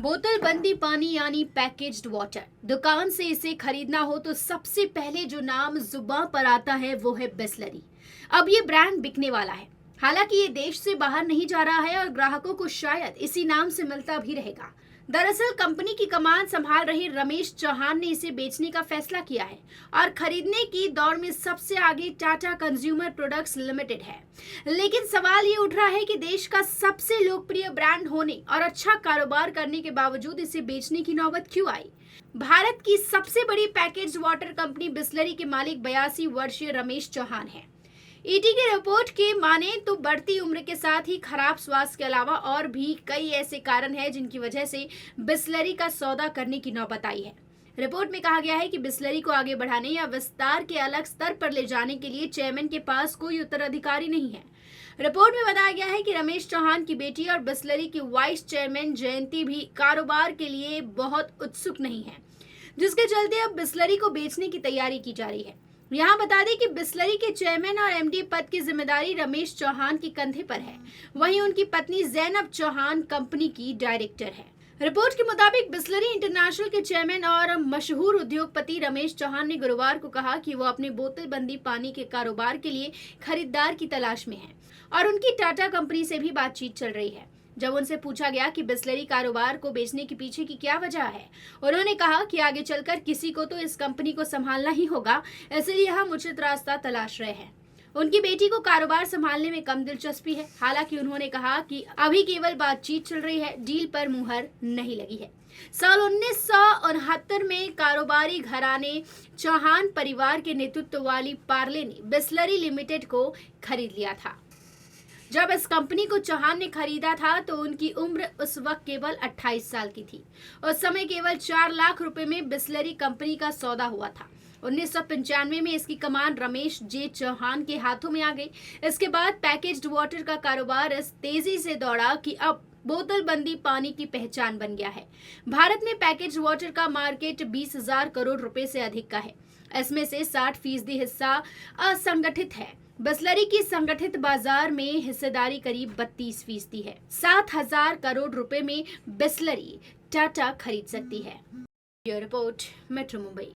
बोतल बंदी पानी यानी पैकेज्ड वाटर। दुकान से इसे खरीदना हो तो सबसे पहले जो नाम जुबान पर आता है वो है बिसलरी। अब ये ब्रांड बिकने वाला है। हालांकि ये देश से बाहर नहीं जा रहा है और ग्राहकों को शायद इसी नाम से मिलता भी रहेगा। दरअसल कंपनी की कमान संभाल रहे रमेश चौहान ने इसे बेचने का फैसला किया है और खरीदने की दौड़ में सबसे आगे टाटा कंज्यूमर प्रोडक्ट्स लिमिटेड है। लेकिन सवाल ये उठ रहा है कि देश का सबसे लोकप्रिय ब्रांड होने और अच्छा कारोबार करने के बावजूद इसे बेचने की नौबत क्यों आई। भारत की सबसे बड़ी पैकेज्ड वाटर कंपनी बिसलरी के मालिक 82 वर्षीय रमेश चौहान है। ईडी की रिपोर्ट के माने तो बढ़ती उम्र के साथ ही खराब स्वास्थ्य के अलावा और भी कई ऐसे कारण हैं जिनकी वजह से बिसलरी का सौदा करने की नौबत आई है। रिपोर्ट में कहा गया है कि बिसलरी को आगे बढ़ाने या विस्तार के अलग स्तर पर ले जाने के लिए चेयरमैन के पास कोई उत्तराधिकारी नहीं है। रिपोर्ट में बताया गया है कि रमेश चौहान की बेटी और बिसलरी की वाइस चेयरमैन जयंती भी कारोबार के लिए बहुत उत्सुक नहीं है, जिसके चलते अब बिसलरी को बेचने की तैयारी की जा रही है। यहाँ बता दें कि बिसलरी के चेयरमैन और एमडी पद की जिम्मेदारी रमेश चौहान के कंधे पर है। वहीं उनकी पत्नी जैनब चौहान कंपनी की डायरेक्टर है। रिपोर्ट के मुताबिक बिसलरी इंटरनेशनल के चेयरमैन और मशहूर उद्योगपति रमेश चौहान ने गुरुवार को कहा कि वो अपने बोतलबंदी पानी के कारोबार के लिए खरीदार की तलाश में है और उनकी टाटा कंपनी से भी बातचीत चल रही है। जब उनसे पूछा गया कि बिसलरी कारोबार को बेचने के पीछे की क्या वजह है, उन्होंने कहा कि आगे चलकर किसी को तो इस कंपनी को संभालना ही होगा, इसलिए हम उचित रास्ता तलाश रहे हैं। उनकी बेटी को कारोबार संभालने में कम दिलचस्पी है। हालांकि उन्होंने कहा कि अभी केवल बातचीत चल रही है, डील पर मुहर नहीं लगी है। साल 1969 में कारोबारी घराने चौहान परिवार के नेतृत्व वाली पार्ले ने बिसलरी लिमिटेड को खरीद लिया था। जब इस कंपनी को चौहान ने खरीदा था तो उनकी उम्र उस वक्त केवल 28 साल की थी। उस समय केवल 4 लाख रुपए में बिसलरी कंपनी का सौदा हुआ था। 1995 में इसकी कमान रमेश जे चौहान के हाथों में आ गई। इसके बाद पैकेज्ड वाटर का कारोबार इस तेजी से दौड़ा कि अब बोतल बंदी पानी की पहचान बन गया है। भारत में पैकेज्ड वाटर का मार्केट 20,000 करोड़ रुपए से अधिक का है। इसमें से 60% हिस्सा असंगठित है। बिसलरी की संगठित बाजार में हिस्सेदारी करीब 32% है। 7,000 करोड़ रुपए में बिसलरी टाटा खरीद सकती है। ये रिपोर्ट मेट्रो मुंबई।